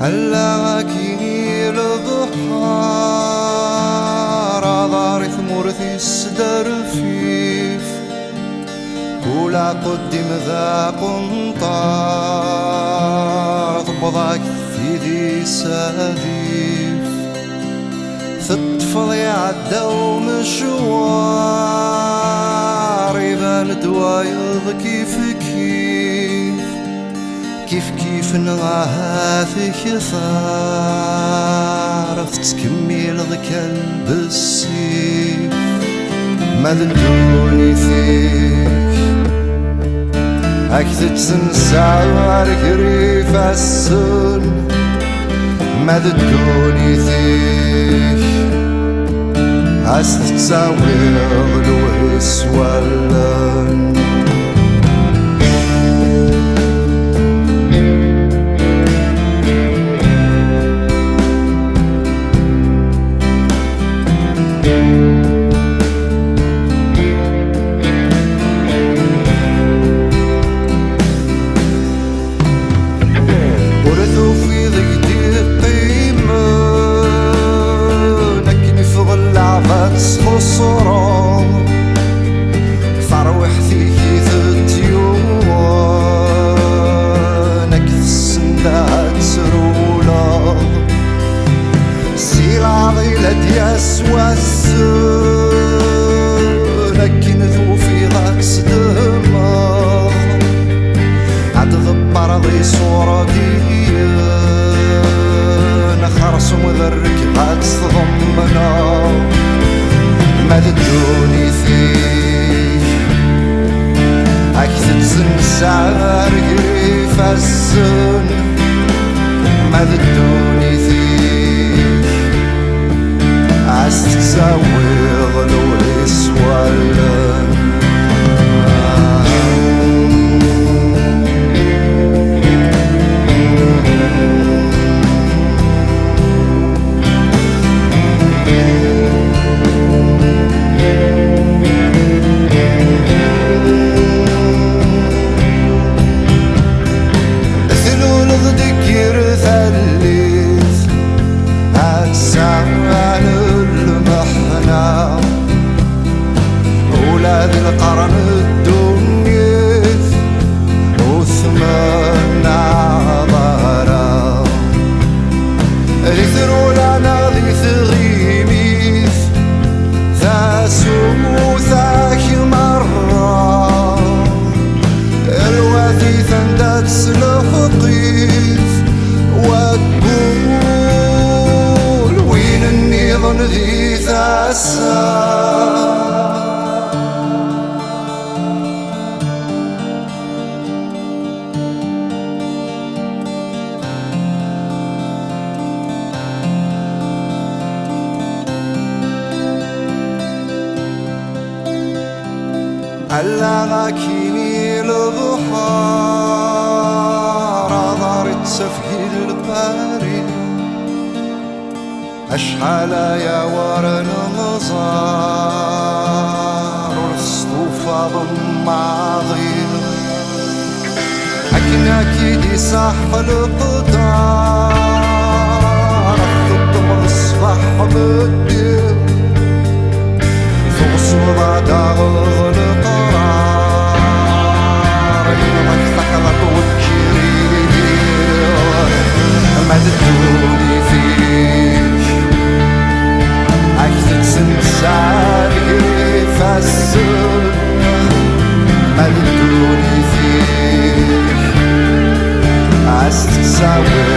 هلاكيني البحار عذاري ثمورتي السدر فيف ولا قدم ذا قنطار طبضاك ثيدي ساديف ثطفض يعدو مشوار يبان دوايض كيف كيف نغاثك ثار تكمل ذكا بالسيف مذلوني فيك أكثر تنسار كريف السن مذلوني فيك أستساوي غلوس ولن يسوى السن لكن ذو في غاكس دماغ عاد غبار ضي صورة ديان خرص وذرك غاكس ضمنا مددوني فيه أكثر سنسار قريف السن مددوني فيه أستساوي غلوس ولن ثلول ضدكير ثليث أتساوي ولاد القرن الدنيث وثمان عبارة ريثر ولا ناضي ثغيميث ثاسو ثاك مرة الواثي ثندات سلخقيث وتقول وين النظن ذي ثاسا هلاكيني البحار عذارت سفهي الباري أشحال يا ورن النظار والصوفة ضم عظيم أكنا كيدي صح القطار أخذتم الصباح بالدير فوق صورة داغل مددوني فيك أكثر سنسار كيف السن مددوني فيك أستساوي